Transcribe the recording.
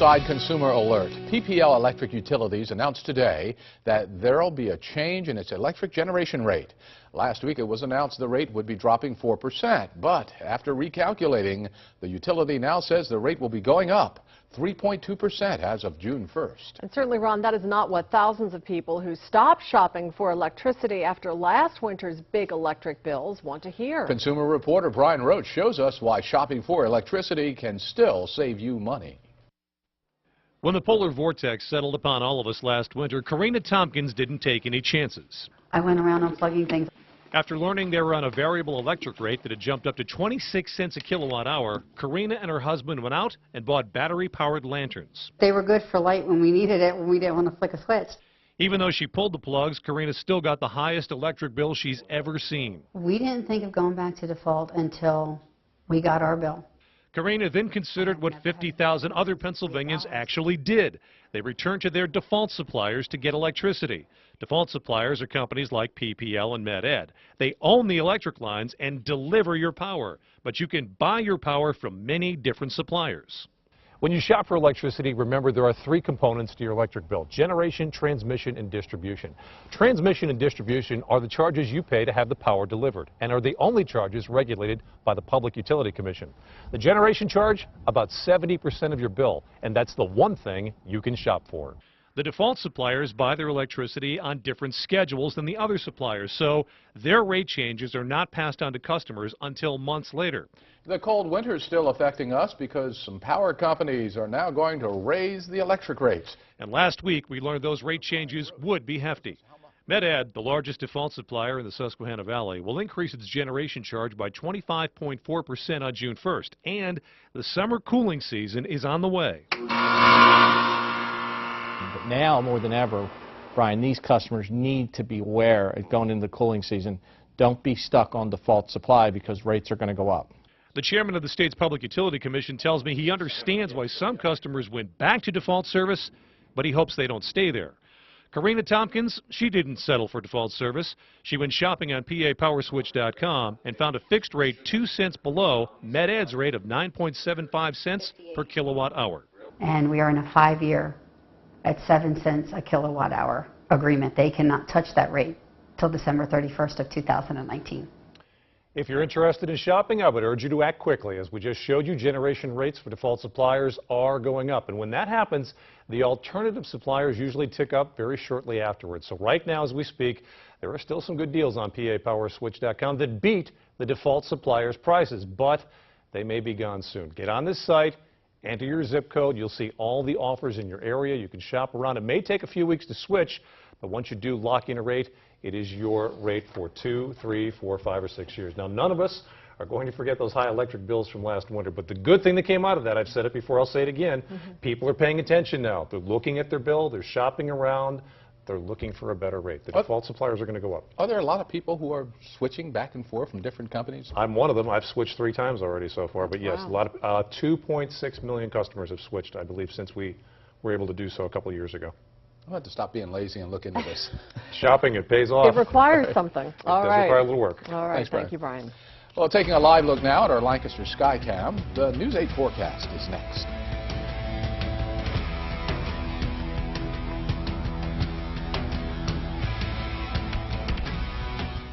side consumer alert. PPL Electric Utilities announced today that there'll be a change in its electric generation rate. Last week it was announced the rate would be dropping 4%, but after recalculating, the utility now says the rate will be going up 3.2% as of June 1st. And certainly, Ron, that is not what thousands of people who stopped shopping for electricity after last winter's big electric bills want to hear. Consumer reporter Brian Roach shows us why shopping for electricity can still save you money. When the polar vortex settled upon all of us last winter, Karina Tompkins didn't take any chances. I went around unplugging things. After learning they were on a variable electric rate that had jumped up to 26 cents a kilowatt hour, Karina and her husband went out and bought battery-powered lanterns. They were good for light when we needed it, when we didn't want to flick a switch. Even though she pulled the plugs, Karina still got the highest electric bill she's ever seen. We didn't think of going back to default until we got our bill. Karina then considered what 50,000 other Pennsylvanians actually did. They returned to their default suppliers to get electricity. Default suppliers are companies like PPL and Med-Ed. They own the electric lines and deliver your power, but you can buy your power from many different suppliers. When you shop for electricity, remember there are three components to your electric bill: generation, transmission, and distribution. Transmission and distribution are the charges you pay to have the power delivered and are the only charges regulated by the Public Utility Commission. The generation charge, about 70% of your bill, and that's the one thing you can shop for. The default suppliers buy their electricity on different schedules than the other suppliers, so their rate changes are not passed on to customers until months later. The cold winter is still affecting us because some power companies are now going to raise the electric rates. And last week we learned those rate changes would be hefty. Med-Ed, the largest default supplier in the Susquehanna Valley, will increase its generation charge by 25.4% on June 1st, and the summer cooling season is on the way. But now, more than ever, Brian, these customers need to be aware of going into the cooling season. Don't be stuck on default supply because rates are going to go up. The chairman of the state's Public Utility Commission tells me he understands why some customers went back to default service, but he hopes they don't stay there. Karina Tompkins, she didn't settle for default service. She went shopping on PAPowerswitch.com and found a fixed rate 2 cents below Med-Ed's rate of 9.75 cents per kilowatt hour. And we are in a 5-year at 7 cents a kilowatt hour agreement. They cannot touch that rate till December 31st of 2019. If you're interested in shopping, I would urge you to act quickly. As we just showed you, generation rates for default suppliers are going up. And when that happens, the alternative suppliers usually tick up very shortly afterwards. So right now, as we speak, there are still some good deals on PAPowerswitch.com that beat the default suppliers' prices, but they may be gone soon. Get on this site, enter your zip code. You'll see all the offers in your area. You can shop around. It may take a few weeks to switch, but once you do lock in a rate, it is your rate for 2, 3, 4, 5, or 6 years. Now, none of us are going to forget those high electric bills from last winter, but the good thing that came out of that, I've said it before, I'll say it again, people are paying attention now. They're looking at their bill, they're shopping around, they're looking for a better rate. The default suppliers are going to go up. Are there a lot of people who are switching back and forth from different companies? I'm one of them. I've switched 3 times already so far, but yes, wow. a lot of 2.6 million customers have switched, I believe, since we were able to do so a couple of years ago. I'll have to stop being lazy and look into this. Shopping, it pays off. It requires something. It does require a little work. All right. Thanks, Brian. Thank you, Brian. Well, taking a live look now at our Lancaster Skycam, the News 8 forecast is next.